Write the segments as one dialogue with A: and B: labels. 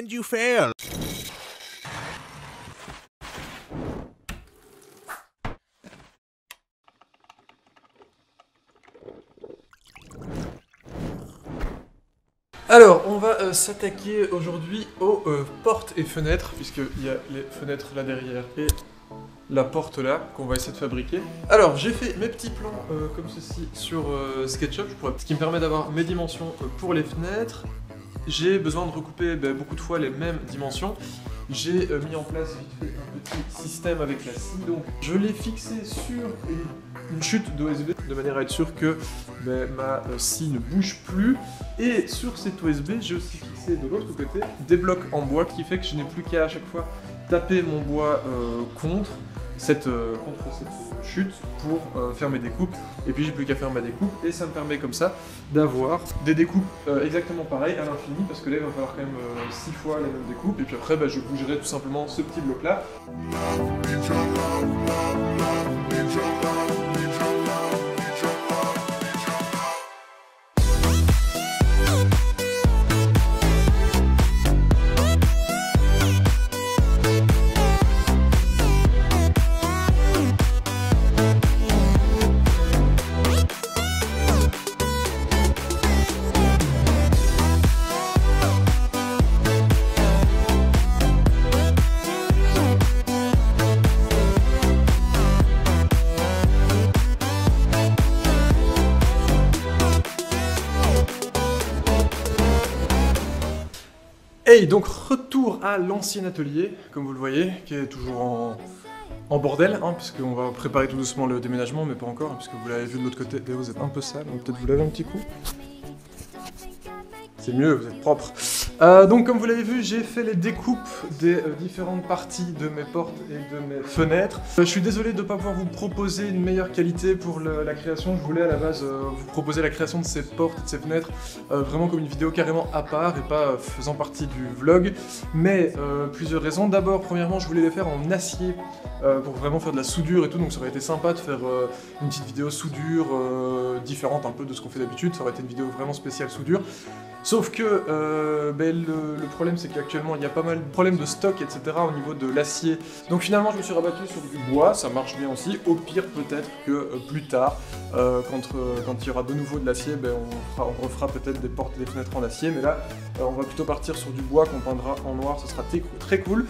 A: did you fail?
B: Alors, on va s'attaquer aujourd'hui aux portes et fenêtres, puisqu'il y a les fenêtres là derrière et la porte là, qu'on va essayer de fabriquer. Alors, j'ai fait mes petits plans comme ceci sur SketchUp, ce qui me permet d'avoir mes dimensions pour les fenêtres. J'ai besoin de recouper beaucoup de fois les mêmes dimensions. J'ai mis en place vite fait un petit système avec la scie, donc je l'ai fixé sur une chute d'OSB de manière à être sûr que ma scie ne bouge plus. Et sur cette OSB, j'ai aussi fixé de l'autre côté des blocs en bois, qui fait que je n'ai plus qu'à chaque fois taper mon bois contre cette chute pour faire mes découpes, et puis j'ai plus qu'à faire ma découpe, et ça me permet comme ça d'avoir des découpes exactement pareilles à l'infini, parce que là il va falloir quand même 6 fois la même découpe, et puis après je bougerai tout simplement ce petit bloc là. Hey, donc retour à l'ancien atelier, comme vous le voyez, qui est toujours en bordel, hein, puisqu'on va préparer tout doucement le déménagement, mais pas encore, puisque vous l'avez vu de l'autre côté, vous êtes un peu sale, donc peut-être vous lavez un petit coup. C'est mieux, vous êtes propre. Donc comme vous l'avez vu, j'ai fait les découpes des différentes parties de mes portes et de mes fenêtres. Je suis désolé de ne pas pouvoir vous proposer une meilleure qualité pour la création. Je voulais à la base vous proposer la création de ces portes et de ces fenêtres vraiment comme une vidéo carrément à part et pas faisant partie du vlog. Mais plusieurs raisons. D'abord, premièrement, je voulais les faire en acier pour vraiment faire de la soudure et tout. Donc ça aurait été sympa de faire une petite vidéo soudure différente un peu de ce qu'on fait d'habitude. Ça aurait été une vidéo vraiment spéciale soudure. Sauf que le problème c'est qu'actuellement il y a pas mal de problèmes de stock etc. au niveau de l'acier. Donc finalement je me suis rabattu sur du bois, ça marche bien aussi. Au pire peut-être que plus tard, quand il y aura de nouveau de l'acier, on refera peut-être des portes et des fenêtres en acier. Mais là on va plutôt partir sur du bois qu'on peindra en noir, ce sera très cool.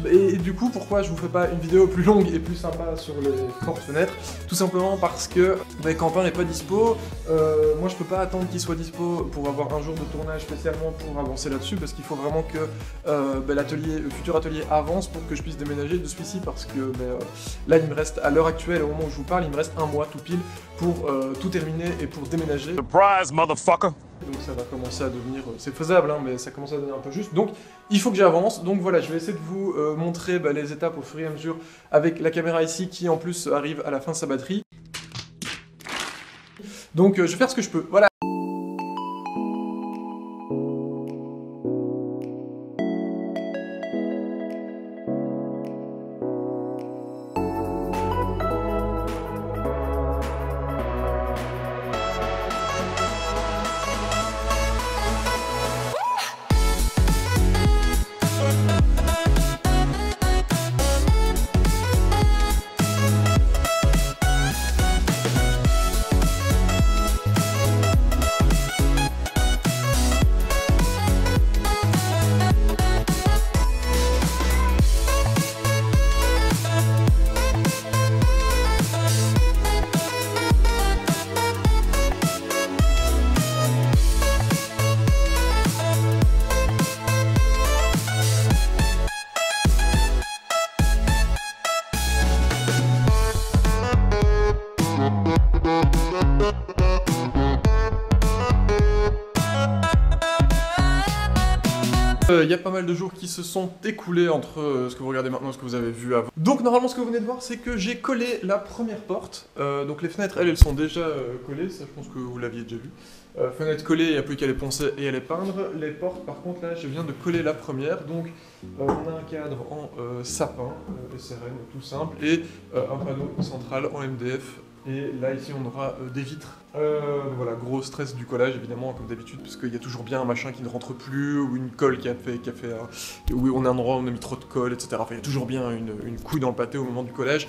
B: Et du coup pourquoi je vous fais pas une vidéo plus longue et plus sympa sur les portes-fenêtres? Tout simplement parce que Quentin n'est pas dispo, moi je peux pas attendre qu'il soit dispo pour avoir un jour de tournage spécialement pour avancer là-dessus, parce qu'il faut vraiment que le futur atelier avance pour que je puisse déménager de celui-ci, parce que là il me reste, à l'heure actuelle, au moment où je vous parle, il me reste un mois tout pile pour tout terminer et pour déménager.
A: Surprise, motherfucker!
B: Donc ça va commencer à devenir, c'est faisable hein, mais ça commence à devenir un peu juste, donc il faut que j'avance. Donc voilà, je vais essayer de vous montrer les étapes au fur et à mesure avec la caméra ici qui en plus arrive à la fin de sa batterie. Donc je vais faire ce que je peux, voilà. Il y a pas mal de jours qui se sont écoulés entre ce que vous regardez maintenant et ce que vous avez vu avant. Donc normalement ce que vous venez de voir c'est que j'ai collé la première porte. Donc les fenêtres elles sont déjà collées, ça je pense que vous l'aviez déjà vu. Fenêtres collées, il n'y a plus qu'à les poncer et à les peindre. Les portes par contre là je viens de coller la première. Donc on a un cadre en sapin, SRN tout simple, et un panneau central en MDF. Et là ici on aura des vitres Voilà, gros stress du collage évidemment comme d'habitude parce qu'il y a toujours bien un machin qui ne rentre plus ou une colle qui a fait où on a un endroit où on a mis trop de colle, etc. Enfin, il y a toujours bien une couille dans le pâté au moment du collage.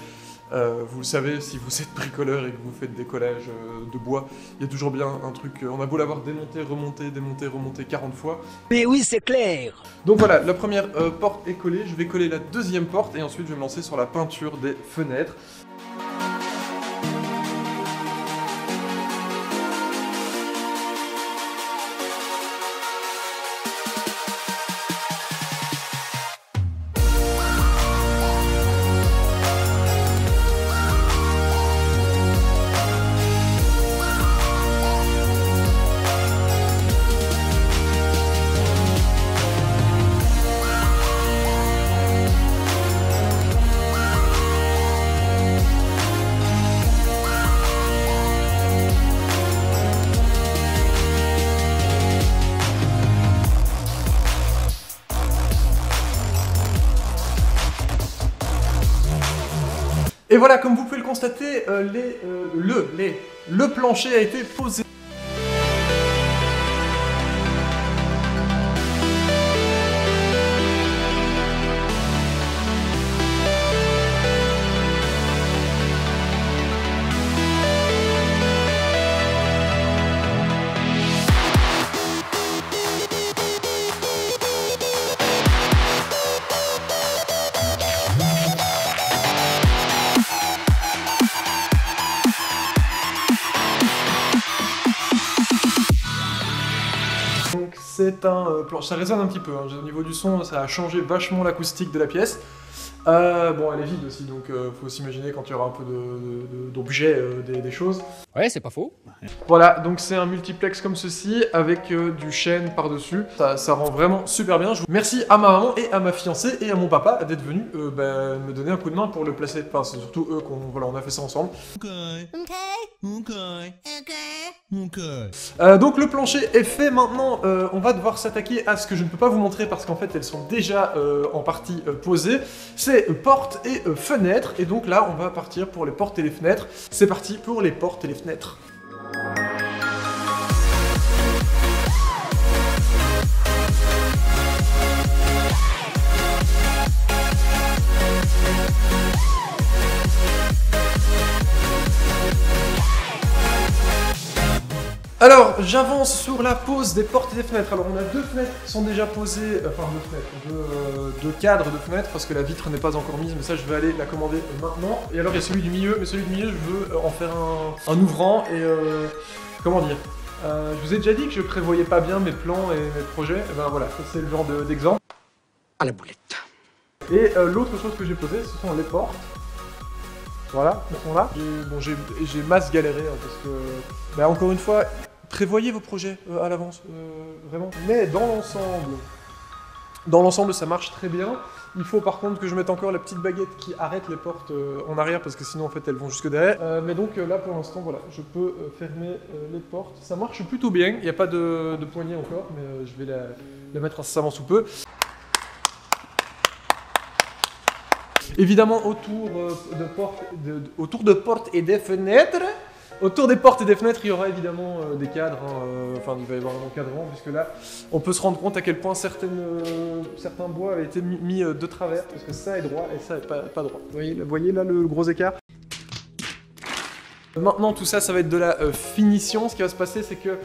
B: Vous le savez, si vous êtes bricoleur et que vous faites des collages de bois, il y a toujours bien un truc, on a beau l'avoir démonté, remonté 40 fois.
A: Mais oui, c'est clair.
B: Donc voilà, la première porte est collée, je vais coller la deuxième porte et ensuite je vais me lancer sur la peinture des fenêtres. Et voilà, comme vous pouvez le constater, le plancher a été posé. Donc c'est un planche, ça résonne un petit peu, hein. Au niveau du son, ça a changé vachement l'acoustique de la pièce. Bon, elle est vide aussi, donc faut s'imaginer quand il y aura un peu d'objets, des choses.
A: Ouais, c'est pas faux.
B: Voilà, donc c'est un multiplex comme ceci, avec du chêne par-dessus. Ça rend vraiment super bien. Merci à ma maman et à ma fiancée et à mon papa d'être venus me donner un coup de main pour le placer. Enfin, c'est surtout eux voilà, on a fait ça ensemble. Donc le plancher est fait maintenant, on va devoir s'attaquer à ce que je ne peux pas vous montrer parce qu'en fait elles sont déjà en partie posées. C'est portes et fenêtres, et donc là on va partir pour les portes et les fenêtres. C'est parti pour les portes et les fenêtres. Alors, j'avance sur la pose des portes et des fenêtres. Alors, on a deux fenêtres qui sont déjà posées, enfin deux cadres de fenêtres, parce que la vitre n'est pas encore mise, mais ça, je vais aller la commander maintenant. Et alors, il y a celui du milieu, mais celui du milieu, je veux en faire un ouvrant, et comment dire, je vous ai déjà dit que je prévoyais pas bien mes plans et mes projets, et ben voilà, ça c'est le genre d'exemple.
A: À la boulette.
B: Et l'autre chose que j'ai posée, ce sont les portes. Voilà, elles sont là. Bon, j'ai masse galéré, hein, parce que, bah, encore une fois, prévoyez vos projets à l'avance, vraiment. Mais dans l'ensemble, ça marche très bien. Il faut par contre que je mette encore la petite baguette qui arrête les portes en arrière, parce que sinon, en fait, elles vont jusque derrière. Mais donc là, pour l'instant, voilà, je peux fermer les portes. Ça marche plutôt bien. Il n'y a pas de poignée encore, mais je vais la mettre incessamment sous peu. Évidemment, autour de portes et des fenêtres, autour des portes et des fenêtres, il y aura évidemment des cadres, hein, enfin il va y avoir un encadrant, puisque là, on peut se rendre compte à quel point certains bois avaient été mis de travers, parce que ça est droit et ça est pas droit. Vous voyez là le gros écart? Maintenant, tout ça, ça va être de la finition. Ce qui va se passer, c'est que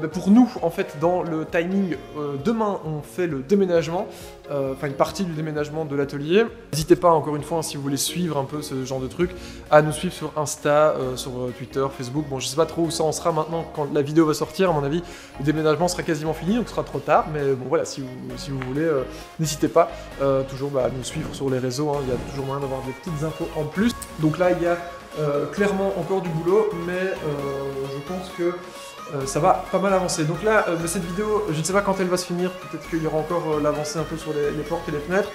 B: pour nous, en fait, dans le timing, demain, on fait le déménagement, enfin une partie du déménagement de l'atelier. N'hésitez pas, encore une fois, hein, si vous voulez suivre un peu ce genre de truc, à nous suivre sur Insta, sur Twitter, Facebook. Bon, je sais pas trop où ça en sera maintenant quand la vidéo va sortir. À mon avis, le déménagement sera quasiment fini, donc ce sera trop tard. Mais bon, voilà, si vous voulez, n'hésitez pas toujours à nous suivre sur les réseaux. Hein, il y a toujours moyen d'avoir des petites infos en plus. Donc là, il y a clairement encore du boulot, mais je pense que ça va pas mal avancer. Donc là, cette vidéo, je ne sais pas quand elle va se finir, peut-être qu'il y aura encore l'avancée un peu sur les portes et les fenêtres.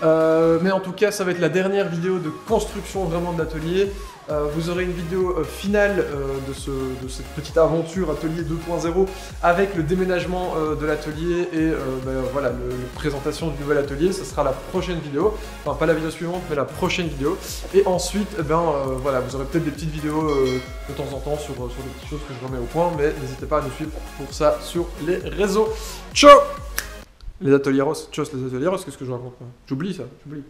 B: Mais en tout cas, ça va être la dernière vidéo de construction vraiment de l'atelier. Vous aurez une vidéo finale de cette petite aventure atelier 2.0 avec le déménagement de l'atelier et voilà, la présentation du nouvel atelier. Ce sera la prochaine vidéo, enfin pas la vidéo suivante mais la prochaine vidéo. Et ensuite, voilà, vous aurez peut-être des petites vidéos de temps en temps sur des petites choses que je remets au point, mais n'hésitez pas à nous suivre pour ça sur les réseaux. Ciao les ateliers Ross, qu'est-ce que je raconte? J'oublie ça, j'oublie.